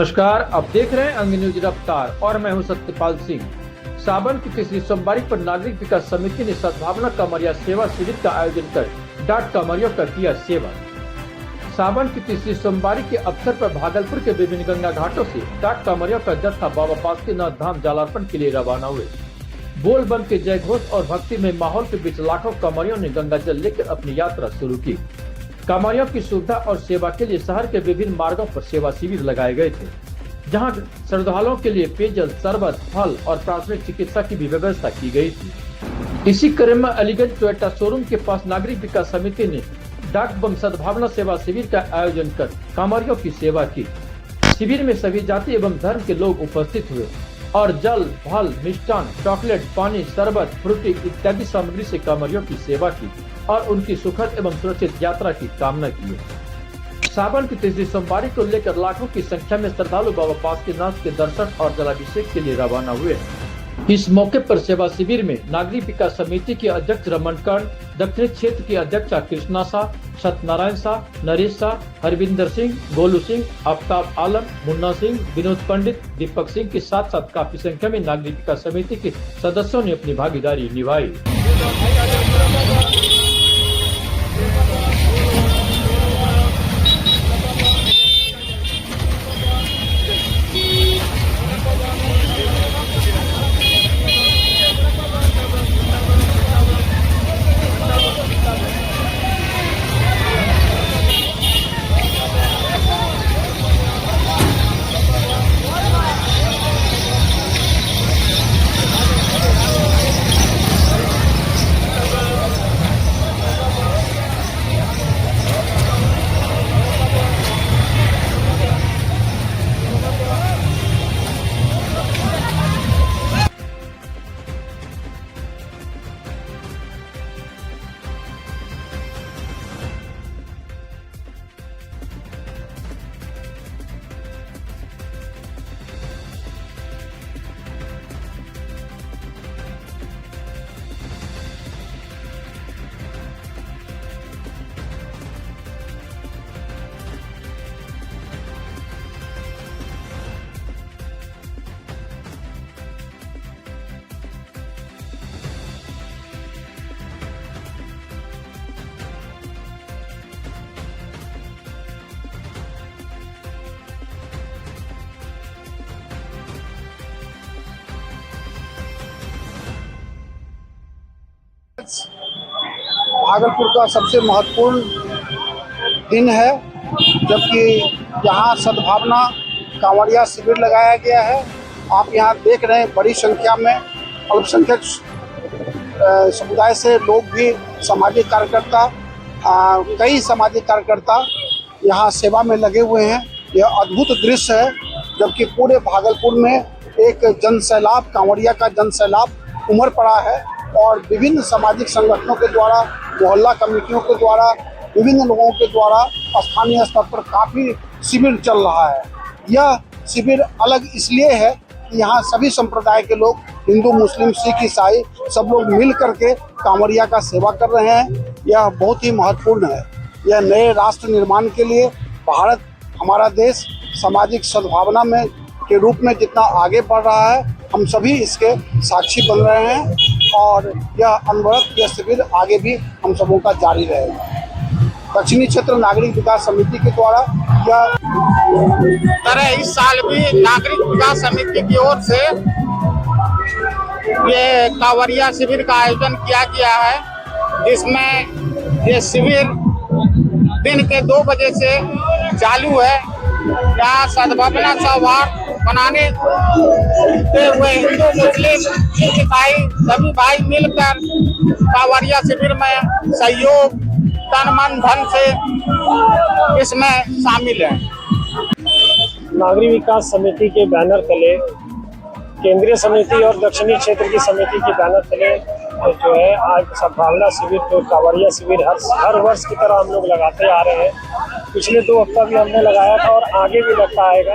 नमस्कार, आप देख रहे हैं अंग न्यूज रफ्तार और मैं हूं सत्यपाल सिंह। सावन की तीसरी सोमवारी पर नागरिक विकास समिति ने सद्भावना कांवरिया सेवा शिविर का आयोजन कर डाक कांवरियों का किया सेवा। सावन की तीसरी सोमवारी के अवसर पर भागलपुर के विभिन्न गंगा घाटों से डाक कांवरियों का जत्था बाबा बासुकीनाथ धाम जलार्पण के लिए रवाना हुए। बोल बम के जय घोष और भक्ति में माहौल के बीच लाखों कांवरियों ने गंगा जल लेकर अपनी यात्रा शुरू की। कांवरियों की सुविधा और सेवा के लिए शहर के विभिन्न मार्गों पर सेवा शिविर लगाए गए थे, जहां श्रद्धालुओं के लिए पेयजल, शरबत, फल और प्राथमिक चिकित्सा की भी व्यवस्था की गई थी। इसी क्रम में अलीगंज टोयोटा शोरूम के पास नागरिक विकास समिति ने डाक बम सद्भावना सेवा शिविर का आयोजन कर कांवरियों की सेवा की। शिविर में सभी जाति एवं धर्म के लोग उपस्थित हुए और जल, फल, मिष्टान, चॉकलेट, पानी, शरबत, फ्रूटी इत्यादि सामग्री से कांवरियों की सेवा की और उनकी सुखद एवं सुरक्षित यात्रा की कामना की। सावन की तीसरी सोमवारी को लेकर लाखों की संख्या में श्रद्धालु बाबा बासुकीनाथ के दर्शन और जलाभिषेक के लिए रवाना हुए। इस मौके पर सेवा शिविर में नागरिक विकास समिति के अध्यक्ष रमन कर्ण, दक्षिणी क्षेत्र की अध्यक्षा कृष्णा शाह, सत्यनारायण शाह, नरेश शाह, हरविंदर सिंह, गोलू सिंह, आफ्ताब आलम, मुन्ना सिंह, विनोद पंडित, दीपक सिंह के साथ साथ काफी संख्या में नागरिक विकास समिति के सदस्यों ने अपनी भागीदारी निभाई। भागलपुर का सबसे महत्वपूर्ण दिन है, जबकि यहाँ सद्भावना कांवरिया शिविर लगाया गया है। आप यहाँ देख रहे हैं बड़ी संख्या में अल्पसंख्यक समुदाय से लोग भी, सामाजिक कार्यकर्ता, कई सामाजिक कार्यकर्ता यहाँ सेवा में लगे हुए हैं। यह अद्भुत दृश्य है, जबकि पूरे भागलपुर में एक जनसैलाब, कांवरिया का जनसैलाब उमड़ पड़ा है और विभिन्न सामाजिक संगठनों के द्वारा, मोहल्ला कमेटियों के द्वारा, विभिन्न लोगों के द्वारा स्थानीय स्तर पर काफ़ी शिविर चल रहा है। यह शिविर अलग इसलिए है कि यहाँ सभी संप्रदाय के लोग, हिंदू, मुस्लिम, सिख, ईसाई, सब लोग मिल करके कांवरिया का सेवा कर रहे हैं। यह बहुत ही महत्वपूर्ण है। यह नए राष्ट्र निर्माण के लिए भारत, हमारा देश सामाजिक सद्भावना में के रूप में जितना आगे बढ़ रहा है, हम सभी इसके साक्षी बन रहे हैं और यह अनवरत, यह शिविर आगे भी हम सबों का जारी रहेगा। दक्षिणी क्षेत्र नागरिक विकास समिति के द्वारा यह तरह इस साल भी नागरिक विकास समिति की ओर से ये कांवरिया शिविर का आयोजन किया गया है, जिसमें ये शिविर दिन के 2 बजे से चालू है। यहाँ सद्भावना सौहार्द बनाने हुए हिंदू, मुस्लिम, सिख, ईसाई सभी भाई मिलकर कांवरिया शिविर में सहयोग, तन मन धन से इसमें शामिल है। नागरिक विकास समिति के बैनर तले, केंद्रीय समिति और दक्षिणी क्षेत्र की समिति के बैनर तले जो है आज सद्भावना शिविर, जो कांवरिया शिविर हर वर्ष की तरह हम लोग लगाते आ रहे हैं। पिछले 2 हफ्ता भी हमने लगाया था और आगे भी लगता आएगा।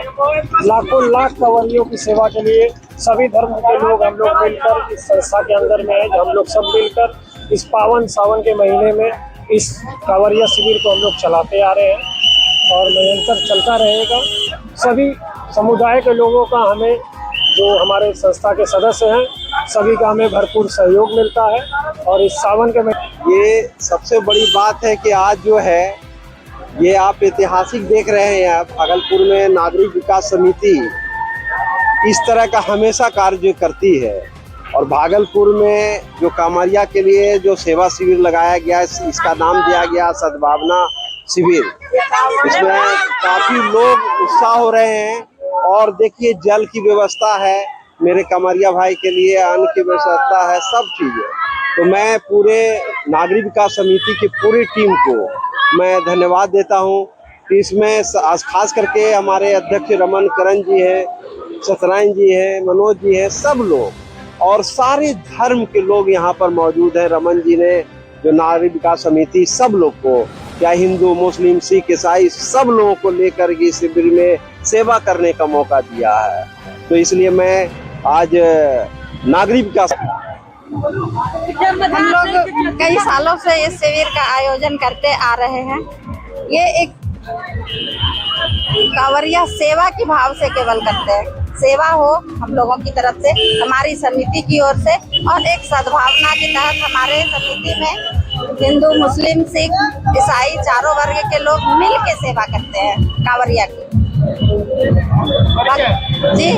लाखों लाख कांवरियों की सेवा के लिए सभी धर्म के लोग हम लोग मिलकर इस संस्था के अंदर में है, हम लोग सब मिलकर इस पावन सावन के महीने में इस कांवरिया शिविर को हम लोग चलाते आ रहे हैं और निरंतर चलता रहेगा। सभी समुदाय के लोगों का हमें, जो हमारे संस्था के सदस्य हैं, सभी का हमें भरपूर सहयोग मिलता है। और इस सावन के ये सबसे बड़ी बात है कि आज जो है ये आप ऐतिहासिक देख रहे हैं, भागलपुर में नागरिक विकास समिति इस तरह का हमेशा कार्य करती है। और भागलपुर में जो कांवरिया के लिए जो सेवा शिविर लगाया गया, इसका नाम दिया गया सद्भावना शिविर। इसमें काफी लोग उत्साह हो रहे हैं। और देखिए जल की व्यवस्था है मेरे कांवरिया भाई के लिए, अन्न की व्यवस्था है, सब चीजें। तो मैं पूरे नागरिक विकास समिति की पूरी टीम को मैं धन्यवाद देता हूं कि इसमें खास करके हमारे अध्यक्ष रमन करण जी हैं, सत्यनारायण जी हैं, मनोज जी हैं, सब लोग और सारे धर्म के लोग यहाँ पर मौजूद हैं। रमन जी ने जो नागरिक विकास समिति सब लोग को, क्या हिंदू, मुस्लिम, सिख, ईसाई, सब लोगों को लेकर के शिविर में सेवा करने का मौका दिया है। तो इसलिए मैं आज नागरिक विकास, हम लोग कई सालों से इस शिविर का आयोजन करते आ रहे हैं। ये एक कांवरिया सेवा की भाव से केवल करते हैं, सेवा हो हम लोगों की तरफ से, हमारी समिति की ओर से, और एक सद्भावना के तहत हमारे समिति में हिंदू, मुस्लिम, सिख, ईसाई चारों वर्ग के लोग मिल के सेवा करते हैं कांवरिया की। जी,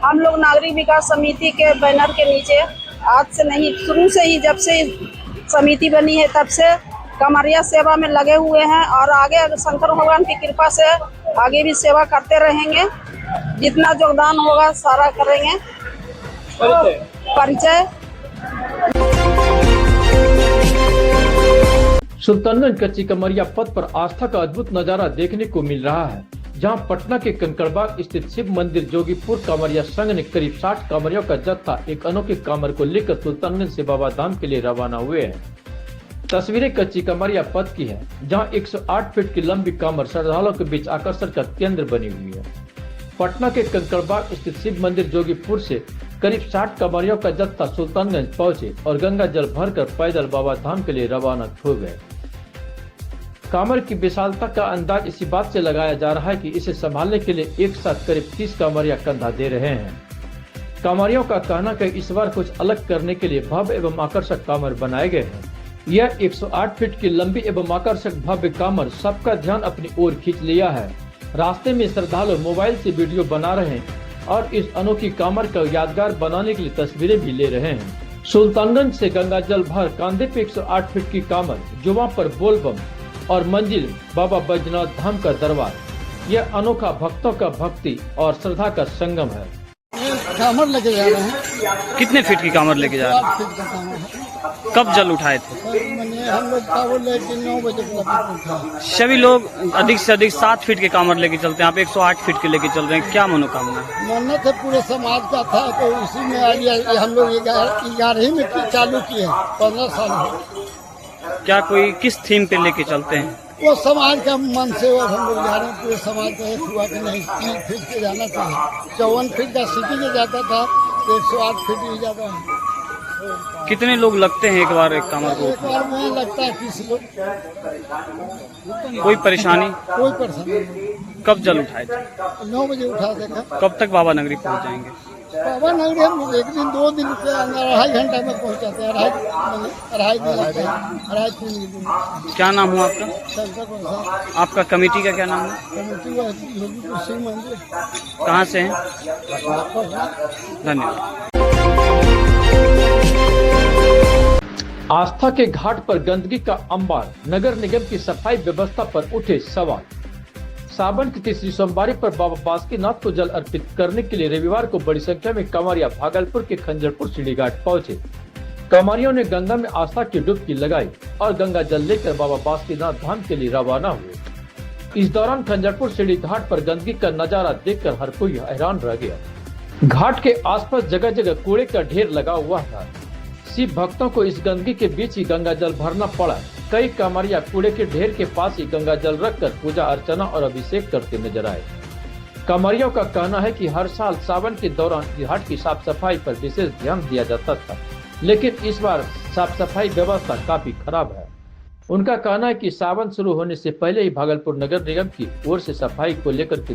हम लोग नागरिक विकास समिति के बैनर के नीचे आज से नहीं, शुरू से ही, जब से समिति बनी है तब से कांवरिया सेवा में लगे हुए हैं। और आगे शंकर भगवान की कृपा से आगे भी सेवा करते रहेंगे। जितना योगदान होगा सारा करेंगे। परिचय सुल्तानगंज कच्ची कमरिया पथ पर आस्था का अद्भुत नजारा देखने को मिल रहा है, जहां पटना के कंकड़बाग स्थित शिव मंदिर जोगीपुर कांवरिया संघ ने करीब 60 कांवरियों का जत्था एक अनोखे कांवर को लेकर सुल्तानगंज से बाबा धाम के लिए रवाना हुए हैं। तस्वीरें कच्ची कमरिया पथ की है, जहां 108 फीट की लंबी कांवर श्रद्धालुओं के बीच आकर्षण का केंद्र बनी हुई है। पटना के कंकड़बाग स्थित शिव मंदिर जोगीपुर से करीब 60 कांवरियों का जत्था सुल्तानगंज पहुंचे और गंगा जल भरकर पैदल बाबा धाम के लिए रवाना हो गए। कांवर की विशालता का अंदाज इसी बात से लगाया जा रहा है कि इसे संभालने के लिए एक साथ करीब 30 कांवरिया कंधा दे रहे हैं। कांवरियों का कहना है कि इस बार कुछ अलग करने के लिए भव्य एवं आकर्षक कांवर बनाए गए हैं। यह 108 फीट की लंबी एवं आकर्षक भव्य कांवर सबका ध्यान अपनी ओर खींच लिया है। रास्ते में श्रद्धालु मोबाइल से वीडियो बना रहे हैं और इस अनोखी कांवर को यादगार बनाने के लिए तस्वीरें भी ले रहे हैं। सुल्तानगंज से गंगा जल भर कांधे पे 108 फीट की कांवर, जुबां पर बोलबम और मंजिल बाबा बैजनाथ धाम का दरबार। यह अनोखा भक्तों का भक्ति और श्रद्धा का संगम है। कांवर लेके जा रहे हैं। कितने फीट की कांवर लेके जा रहे हैं? 8 फीट का कांवर है। कब जल उठाए थे? हम लोग कांवर लेके 9 बजे उठा। सभी लोग अधिक से अधिक 7 फीट के कांवर लेके चलते हैं, आप 108 फीट के लेके चल रहे हैं, क्या मनोकामना है? मन्नत है पूरे समाज का था, तो उसी में हम लोग 11 में चालू किए, 15 साल हो। क्या कोई किस थीम पे लेके चलते हैं? वो समाज का मन से और हम लोग जा रहे हैं। पूरे समाज का एक हुआ कि नहीं 3 फीट के जाना चाहिए। 54 फीट का सिटी में जाता था, 108 फीट ही जाता है। कितने लोग लगते हैं एक बार एक कांवर को? एक बार में लगता है 30 लोग। कोई परेशानी? कोई परेशानी नहीं। कब जल उठाए थे? 9 बजे उठा देखा। कब तक बाबा नगरी पहुंच जाएंगे? बाबा नगरी हम लोग 1 दिन 2 दिन के अंदर 2.5 घंटा में पहुंचाते हैं। 2.5 दिन लगते हैं, 2.5-3 दिन। क्या नाम हुआ आपका? शंकर प्रसाद। आपका कमेटी का क्या नाम है? कमेटी का जोगीपुर शिव मंदिर। कहाँ से हैं? धन्यवाद। आस्था के घाट पर गंदगी का अंबार, नगर निगम की सफाई व्यवस्था पर उठे सवाल। सावन की तीसरी सोमवारी पर बाबा बासुकीनाथ को जल अर्पित करने के लिए रविवार को बड़ी संख्या में कांवरिया भागलपुर के खंजरपुर सीढ़ी घाट पहुंचे। कांवरियों ने गंगा में आस्था की डुबकी लगाई और गंगा जल लेकर बाबा बासुकीनाथ धाम के लिए रवाना हुए। इस दौरान खंजरपुर सीढ़ी घाट पर गंदगी का नजारा देखकर हर कोई हैरान रह गया। घाट के आसपास जगह जगह कूड़े का ढेर लगा हुआ था। शिव भक्तों को इस गंदगी के बीच ही गंगा जल भरना पड़ा। कई कांवरिया कूड़े के ढेर के पास ही गंगा जल रखकर पूजा अर्चना और अभिषेक करते नजर आए। कांवरियों का कहना है कि हर साल सावन के दौरान घाट की साफ सफाई पर विशेष ध्यान दिया जाता था, लेकिन इस बार साफ सफाई व्यवस्था काफी खराब है। उनका कहना है कि सावन शुरू होने से पहले ही भागलपुर नगर निगम की ओर से सफाई को लेकर के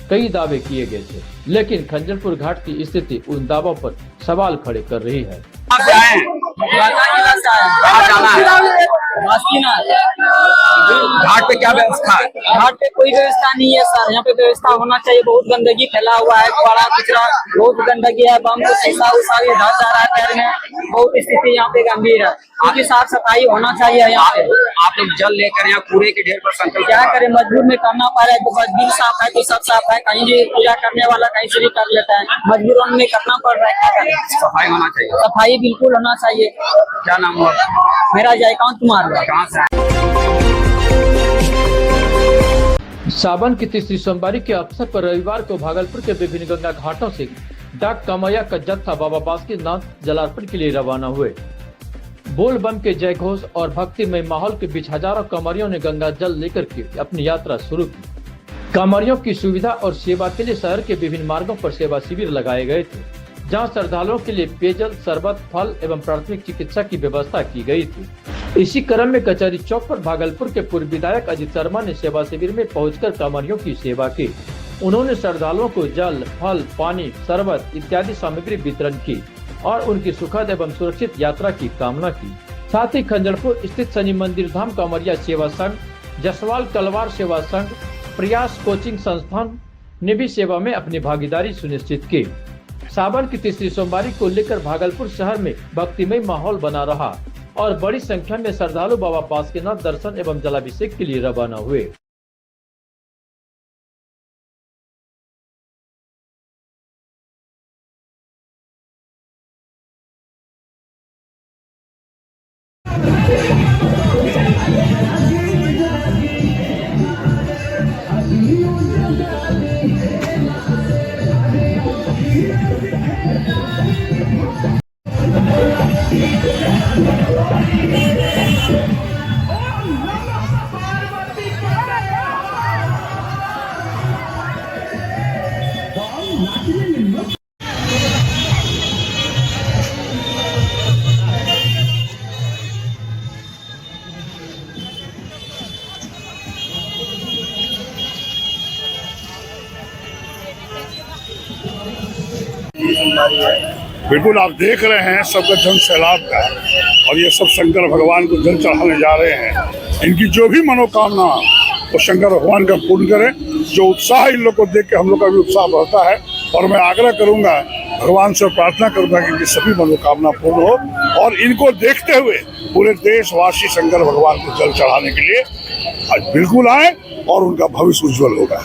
कई दावे किए गए थे, लेकिन खंजरपुर घाट की स्थिति उन दावों पर सवाल खड़े कर रही है। घाट पे क्या व्यवस्था है? घाट पे कोई व्यवस्था नहीं है सर। यहाँ पे व्यवस्था होना चाहिए। बहुत गंदगी फैला हुआ है, कूड़ा कचरा बहुत गंदगी है। बम को शीशा उषा भी धस जा रहा है पैर में। बहुत स्थिति यहाँ पे गंभीर है, क्योंकि साफ सफाई होना चाहिए यहाँ पे। आप लोग जल लेकर यहाँ कूड़े के ढेर पर संकल्प क्या करें, मजबूर में करना पड़ रहा है। तो बिल साफ है तो सब साफ है, कहीं भी पूजा करने वाला कहीं से भी कर लेता है, मजबूरन में करना पड़ रहा है। क्या करें, सफाई होना चाहिए। सफाई बिल्कुल होना चाहिए। क्या नाम हुआ? मेरा जयकांत कुमार है। कहाँ से? सावन की तीसरी सोमवारी के अवसर पर रविवार को भागलपुर के विभिन्न गंगा घाटों से डाक कांवरिया का जत्था बाबा बासुकीनाथ जलार्पण के लिए रवाना हुए। बोल बम के जय घोष और भक्तिमय माहौल के बीच हजारों कांवरियों ने गंगा जल लेकर के अपनी यात्रा शुरू की। कांवरियों की सुविधा और सेवा के लिए शहर के विभिन्न मार्गों पर सेवा शिविर लगाए गए थे, जहां श्रद्धालुओं के लिए पेयजल, शरबत, फल एवं प्राथमिक चिकित्सा की व्यवस्था की गई थी। इसी क्रम में कचहरी चौक पर भागलपुर के पूर्व विधायक अजित शर्मा ने सेवा शिविर में पहुंचकर कांवरियों की सेवा की। उन्होंने श्रद्धालुओं को जल, फल, पानी, शरबत इत्यादि सामग्री वितरण की और उनकी सुखद एवं सुरक्षित यात्रा की कामना की। साथ ही खंजरपुर स्थित शनि मंदिर धाम कांवरिया सेवा संघ, जसवाल कलवार सेवा संघ, प्रयास कोचिंग संस्थान ने भी सेवा में अपनी भागीदारी सुनिश्चित की। सावन की तीसरी सोमवारी को लेकर भागलपुर शहर में भक्तिमय माहौल बना रहा और बड़ी संख्या में श्रद्धालु बाबा बासुकीनाथ दर्शन एवं जलाभिषेक के लिए रवाना हुए। बिल्कुल आप देख रहे हैं सबका जन सैलाब का, और ये सब शंकर भगवान को जल चढ़ाने जा रहे हैं। इनकी जो भी मनोकामना वो शंकर भगवान का पूर्ण करें। जो उत्साह इन लोग को देख के हम लोग का भी उत्साह बढ़ता है, और मैं आग्रह करूंगा, भगवान से प्रार्थना करूंगा कि इनकी सभी मनोकामना पूर्ण हो। और इनको देखते हुए पूरे देशवासी शंकर भगवान को जल चढ़ाने के लिए आज बिल्कुल आए और उनका भविष्य उज्जवल होगा।